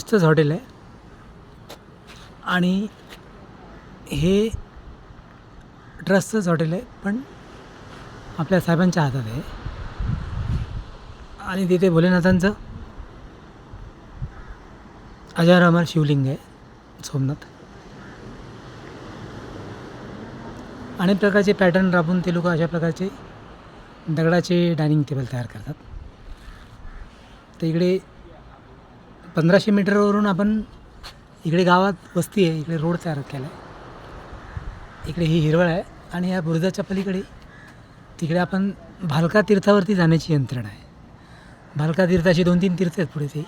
ट्रस्टचंच hotel आहे आणि हे ट्रस्टचंच हॉटेल आहे, पण आपल्या साहेबांच्या हातात आहे. आणि तिथे भोलेनाथांचं अजर अमर शिवलिंग आहे सोमनाथ. अनेक प्रकारचे पॅटर्न राबवून ते लोक अशा प्रकारचे दगडाचे डायनिंग टेबल तयार करतात. तर इकडे 1500 मीटरवरून आपण इकडे गावात वस्ती आहे, इकडे रोड तयार केला आहे. इकडे ही हिरवळ आहे आणि या बुरुजाच्या पलीकडे तिकडे आपण भालका तीर्थावरती जाण्याची यंत्रणा आहे. भालका तीर्थाची 2-3 तीर्थ आहेत पुढे.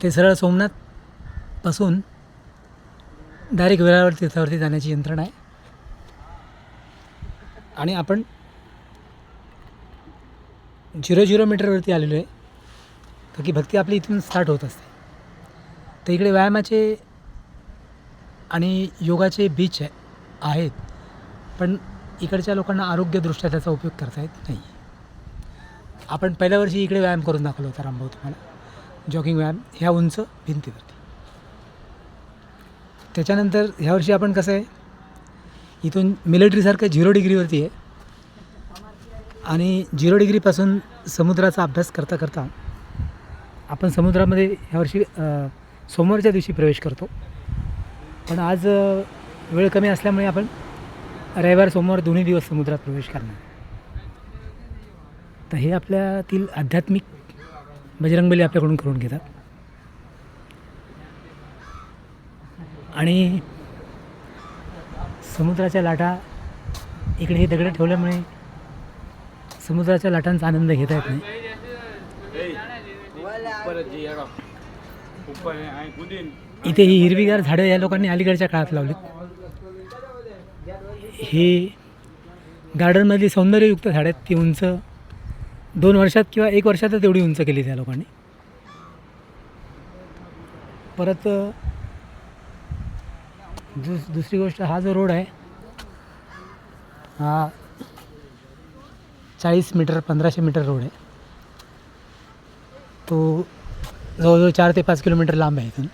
ते सरळ सोमनाथपासून डायरेक्ट वेळावर तीर्थावरती जाण्याची यंत्रणा आहे. आणि आपण 0 मीटरवरती आलेलो आहे, कारण की भक्ती आपली इथून स्टार्ट होत असते. तर इकडे व्यायामाचे आणि योगाचे बीच आहेत, पण इकडच्या लोकांना आरोग्यदृष्ट्या त्याचा उपयोग करता येत नाही. आपण पहिल्या वर्षी इकडे व्यायाम करून दाखवला होता रामभाऊ तुम्हाला, जॉगिंग व्यायाम ह्या उंच भिंतीवरती. त्याच्यानंतर ह्या वर्षी आपण कसं आहे, इथून मिलिटरीसारखं 0 डिग्रीवरती आहे आणि 0 डिग्रीपासून समुद्राचा अभ्यास करता करता आपण समुद्रामध्ये ह्यावर्षी सोमवारच्या दिवशी प्रवेश करतो. पण आज वेळ कमी असल्यामुळे आपण रविवार सोमवार दोन्ही दिवस समुद्रात प्रवेश करणार. तर हे आपल्यातील आध्यात्मिक बजरंगबली आपल्याकडून करून घेतात. आणि समुद्राच्या लाटा इकडे हे दगड ठेवल्यामुळे समुद्राच्या लाटांचा आनंद घेता येत नाही. इथे ही हिरवीगार झाडं या लोकांनी अलीकडच्या काळात लावलीत. हे गार्डनमधली सौंदर्ययुक्त झाडं आहेत. ती उंच 2 वर्षात किंवा 1 वर्षातच एवढी उंच केली त्या लोकांनी. परत दुसरी गोष्ट, हा जो रोड आहे हा 40 मीटर 1500 मीटर रोड आहे. तो जवळजवळ 4 ते 5 किलोमीटर लांब आहे इथून.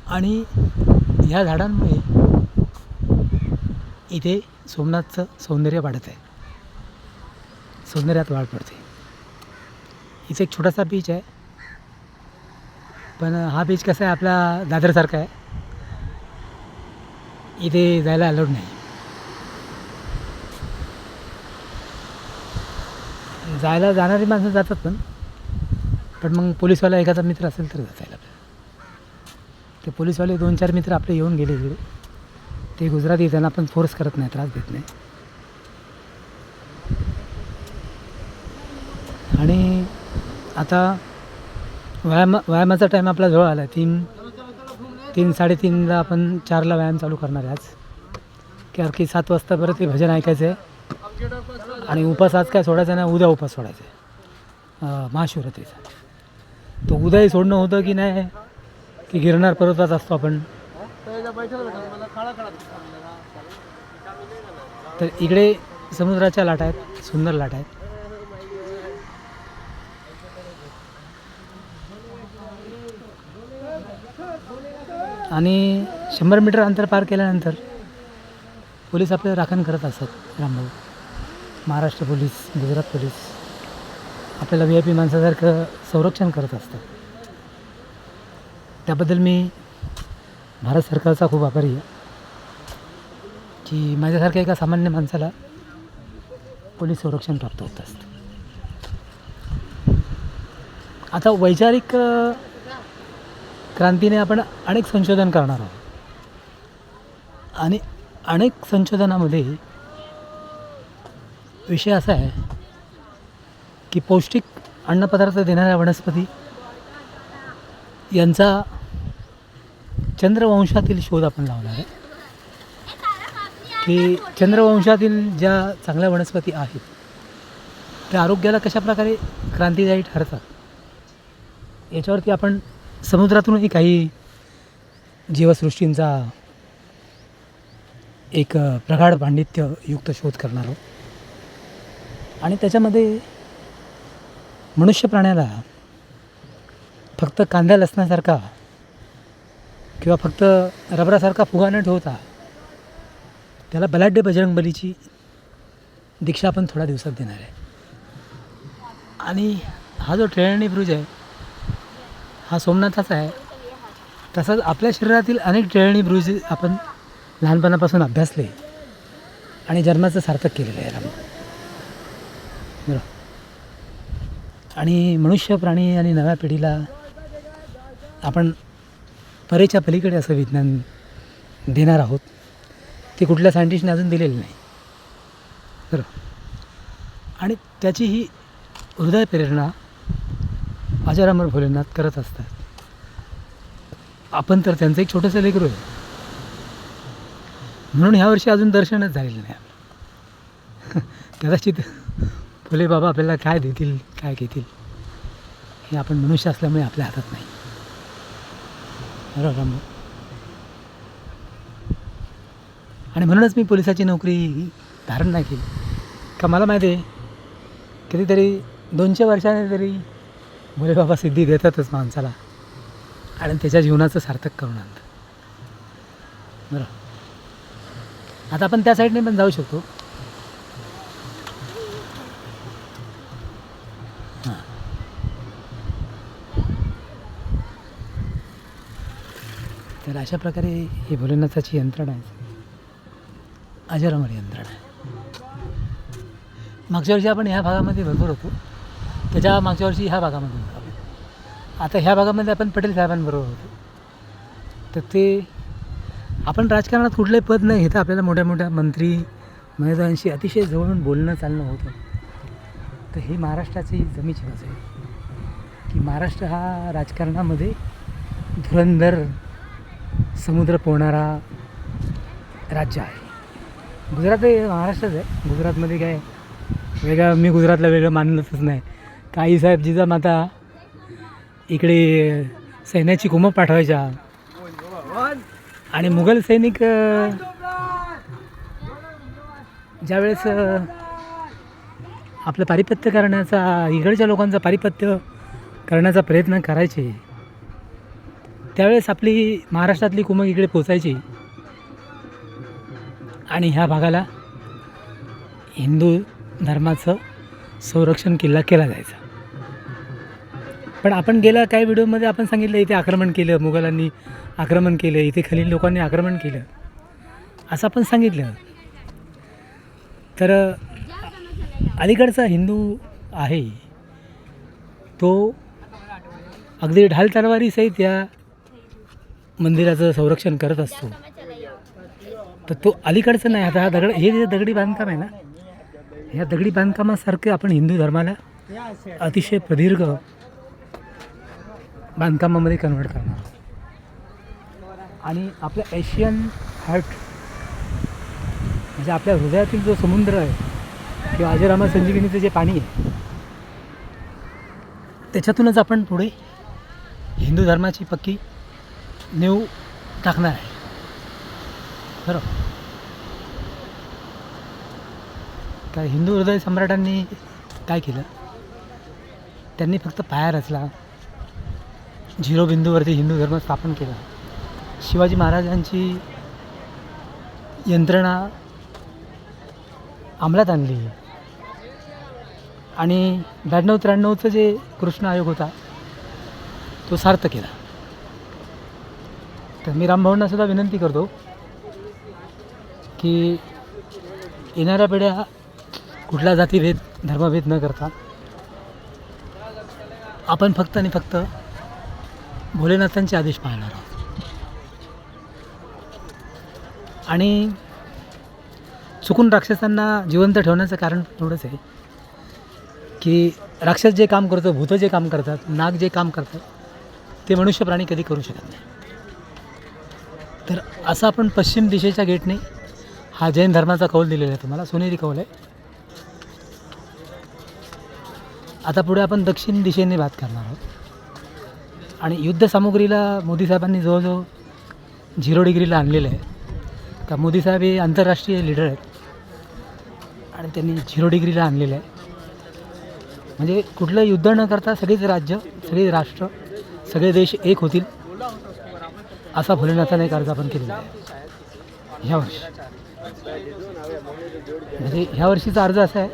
आणि ह्या झाडांमुळे इथे सोमनाथचं सौंदर्य वाढत आहे, सौंदर्यात वाढ पडते. इथे एक छोटासा बीच आहे, पण हा बीच कसा आहे, आपला दादरसारखा आहे. इथे जायला अलाउड नाही. जायला जाणारी माणसं जातात, पण मग पोलीसवाला एखादा मित्र असेल तर जायला. ते पोलीसवाले 2-4 मित्र आपले येऊन गेले इकडे. ते गुजराती, त्यांना आपण फोर्स करत नाही, त्रास देत नाही. आणि आता व्यायामाचा टाईम आपला जवळ आला आहे. 3-3:30ला आपण 4ला व्यायाम चालू करणार आहे आज. कारण की 7 वाजता परत ते भजन ऐकायचं आहे. आणि उपास आज काय सोडायचा नाही, उद्या उपास सोडायचा आहे महाशिवरात्रीचा. तो उद्याही सोडणं होतं की नाही, की गिरनार पर्वतात असतो आपण. तर इकडे समुद्राच्या लाटा आहेत, सुंदर लाटा आहेत. आणि 100 मीटर अंतर पार केल्यानंतर पोलीस आपलं राखण करत असतात. रामभाऊ, महाराष्ट्र पोलीस, गुजरात पोलीस आपल्याला VIP माणसासारखं संरक्षण करत असतात. त्याबद्दल मी भारत सरकारचा खूप आभारी आहे की माझ्यासारख्या एका सामान्य माणसाला पोलीस संरक्षण प्राप्त होत असतं. आता वैचारिक क्रांतीने आपण अनेक संशोधन करणार आहोत. आणि अनेक संशोधनामध्ये विषय असा आहे की पौष्टिक अन्नपदार्थ देणाऱ्या वनस्पती यांचा चंद्रवंशातील शोध आपण लावणार आहे. की चंद्रवंशातील ज्या चांगल्या वनस्पती आहेत त्या आरोग्याला कशाप्रकारे क्रांतिदायी ठरतात याच्यावरती आपण समुद्रातूनही काही जीवसृष्टींचा एक प्रगाढ पांडित्ययुक्त शोध करणार आहोत. आणि त्याच्यामध्ये मनुष्य प्राण्याला फक्त कांदा लसणासारखा किंवा फक्त रबरासारखा फुगा न ठेवता त्याला बलाढ्य बजरंगबलीची दीक्षा आपण थोड्या दिवसात देणार आहे. आणि हा जो टेहळणी ब्रिज आहे हा सोमनाथाचा आहे. तसंच आपल्या शरीरातील अनेक टेहळणी ब्रिज आपण लहानपणापासून अभ्यासले आणि जन्माचं सार्थक केलेलं आहे राम. बरं. आणि मनुष्य प्राणी आणि नव्या पिढीला आपण परेच्या पलीकडे असं विज्ञान देणार आहोत. ते कुठल्या सायंटिस्टने अजून दिलेलं नाही. बरं. आणि त्याची ही हृदय प्रेरणा अजरामर भोलेनाथ करत असतात. आपण तर त्यांचं एक छोटंसं लेकरू आहे म्हणून ह्यावर्षी अजून दर्शनच झालेलं नाही. कदाचित फुले बाबा आपल्याला काय देतील काय घेतील हे आपण मनुष्य असल्यामुळे आपल्या हातात नाही. बरोबर. आणि म्हणूनच मी पोलिसाची नोकरी धारण नाही केली. का मला माहिती आहे कितीतरी 200 वर्षाने तरी भोले बाबा सिद्धी देतातच माणसाला आणि त्याच्या जीवनाचं सार्थक करून आणतात. बरं. आता आपण त्या साईडने पण जाऊ शकतो. हां. तर अशा प्रकारे ही भोलेनाथाची यंत्रणा आहे. अजरामर यंत्रणा आहे. मागच्या वर्षी आपण ह्या भागामध्ये भरपूर होतो. त्याच्या मागच्या वर्षी ह्या भागामध्ये होतो आपण. आता ह्या भागामध्ये आपण पटेल साहेबांबरोबर होतो. तर ते आपण राजकारणात कुठलंही पद न घेता आपल्याला मोठ्या मोठ्या मंत्री महोदयांशी अतिशय जवळून बोलणं चालणं होतं. तर ही महाराष्ट्राची जमीची बाजू आहे की महाराष्ट्र हा राजकारणामध्ये धुरंधर समुद्र पोहणारा राज्य आहे. गुजरात हे महाराष्ट्रच आहे. गुजरातमध्ये काय वेगळं मी गुजरातला वेगळं मानलंच नाही. काही साहेब जिजामाता इकडे सैन्याची कुमक पाठवायच्या आणि मुघल सैनिक ज्यावेळेस आपलं पारिपत्य करण्याचा इकडच्या लोकांचा पारिपत्य करण्याचा प्रयत्न करायचे त्यावेळेस आपली महाराष्ट्रातली कुमक इकडे पोचायची आणि ह्या भागाला हिंदू धर्माचं संरक्षण केला जायचा. पण आपण गेल्या काही व्हिडिओमध्ये आपण सांगितलं इथे आक्रमण केलं, मुघलांनी आक्रमण केलं, इथे खलील लोकांनी आक्रमण केलं असं आपण सांगितलं. तर अलीकडचा हिंदू आहे तो अगदी ढाल तलवारीसहित या मंदिराचं संरक्षण करत असतो. तर तो अलीकडचं नाही. आता हा हे जे दगडी बांधकाम आहे ना ह्या दगडी बांधकामासारखं आपण हिंदू धर्माला अतिशय प्रदीर्घ बांधकामामध्ये कन्व्हर्ट करणार आहोत. आणि आपल्या एशियन हार्ट म्हणजे आपल्या हृदयातील जो समुद्र आहे किंवा अजरामर संजीवनीचं जे पाणी आहे त्याच्यातूनच आपण पुढे हिंदू धर्माची पक्की नीव टाकणार आहे. बरोबर. काय हिंदू हृदय सम्राटांनी काय केलं त्यांनी फक्त पाया रचला. झिरो बिंदूवरती हिंदू धर्म स्थापन केला. शिवाजी महाराजांची यंत्रणा अंमलात आणली आणि 92-93चं जे कृष्ण आयोग होता तो सार्थ केला. तर मी रामभाऊंना सुद्धा विनंती करतो की येणाऱ्या पिढ्या कुठला जातीभेद धर्मभेद न करता आपण फक्त आणि फक्त भोलेनाथांचे आदेश पाळणार आहोत. आणि चुकून राक्षसांना जिवंत ठेवण्याचं कारण एवढंच आहे की राक्षस जे काम करतो, भूतं जे काम करतात, नाग जे काम करतात ते मनुष्य प्राणी कधी करू शकत नाही. तर असं आपण पश्चिम दिशेच्या गेटने हा जैन धर्माचा कौल दिलेला आहे. तुम्हाला सोनेरी कौल आहे. आता पुढे आपण दक्षिण दिशेने बात करणार आहोत. आणि युद्धसामुग्रीला मोदी साहेबांनी जवळजवळ 0 डिग्रीला आणलेलं आहे. का मोदी साहेब हे आंतरराष्ट्रीय लीडर आहेत आणि त्यांनी 0 डिग्रीला आणलेलं आहे. म्हणजे कुठलं युद्ध न करता सगळेच राज्य, सगळे राष्ट्र, सगळे देश एक होतील असा भोलेनाथाने एक अर्ज आपण केलेला आहे ह्या वर्षी. म्हणजे ह्या वर्षीचा अर्ज असा आहे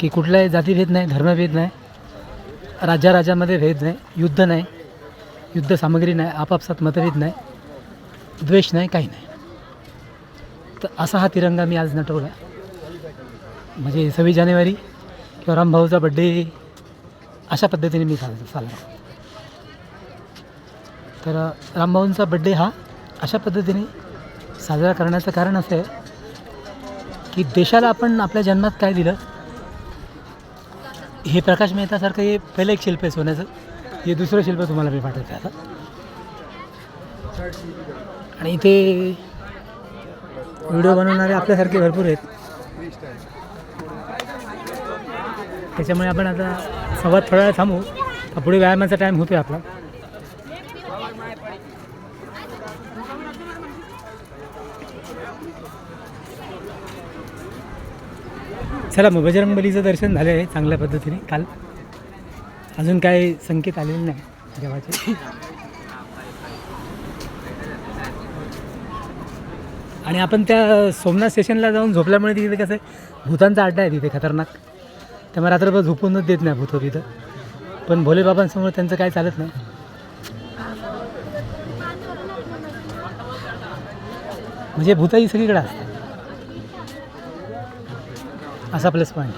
की कुठलाही जातीभेद नाही, धर्मभेद नाही, राज्यामध्ये भेद नाही, युद्ध नाही, युद्ध सामग्री नाही, आपापसात मतभेद नाही, द्वेष नाही, काही नाही. तर असा हा तिरंगा मी आज नटवला. म्हणजे 26 जानेवारी किंवा रामभाऊचा बड्डे अशा पद्धतीने मी साजरा. तर रामभाऊंचा बड्डे हा अशा पद्धतीने साजरा करण्याचं कारण असं आहे की देशाला आपण आपल्या जन्मात काय दिलं. हे प्रकाश मेहतासारखं हे पहिलं एक शिल्प आहे सोन्याचं. हे दुसरं शिल्प तुम्हाला मी पाठवतो आता. आणि इथे व्हिडिओ बनवणारे आपल्यासारखे भरपूर आहेत. त्याच्यामुळे आपण आता संवाद थोडा वेळ थांबू. पुढे व्यायामाचा टाईम होतो आहे आपला. चला मग बजरंगबलीचं दर्शन झालं आहे चांगल्या पद्धतीने काल. अजून काय संकेत आलेले नाही देवाचे. आणि आपण त्या सोमनाथ स्टेशनला जाऊन झोपल्यामुळे तिथे कसं आहे भूतांचा अड्डा आहे तिथे खतरनाक. त्यामुळे रात्रभर झोपूनच देत नाही भूत तिथं. पण भोलेबाबांसमोर त्यांचं काय चालत नाही. म्हणजे भूताही सगळीकडे असतात असा प्लस पॉईंट.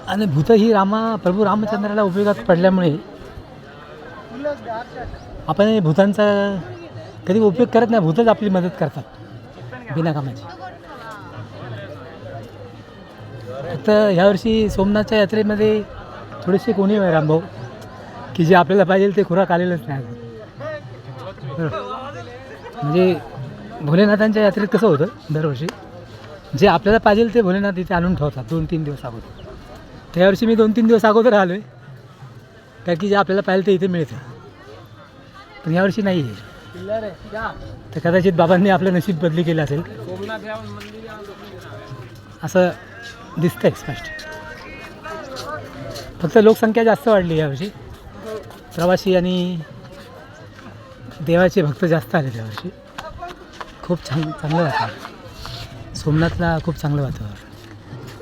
आणि भूत ही प्रभू रामचंद्राला उपयोगात पडल्यामुळे आपण हे भूतांचा कधी उपयोग करत नाही. भूतच आपली मदत करतात बिना कामाची. फक्त ह्यावर्षी सोमनाथच्या यात्रेमध्ये थोडेसे कोणी आहे रामभाऊ की जे आपल्याला पाहिजे ते खुराक आलेलंच नाही. म्हणजे भोलेनाथांच्या यात्रेत कसं होतं दरवर्षी जे आपल्याला पाहिजे ते भोलेनाथ इथे आणून ठेवतात 2-3 दिवस अगोदर. त्यावर्षी मी 2-3 दिवस अगोदर आलो आहे कारण की जे आपल्याला पाहिजे ते इथे मिळतं. पण यावर्षी नाही आहे. तर कदाचित बाबांनी आपलं नशीब बदली केलं असेल असं दिसतंय स्पष्ट. फक्त लोकसंख्या जास्त वाढली यावर्षी. प्रवासी आणि देवाचे भक्त जास्त आले त्यावर्षी. खूप चांगलं वातावरण सोमनाथला. खूप चांगलं वातावरण.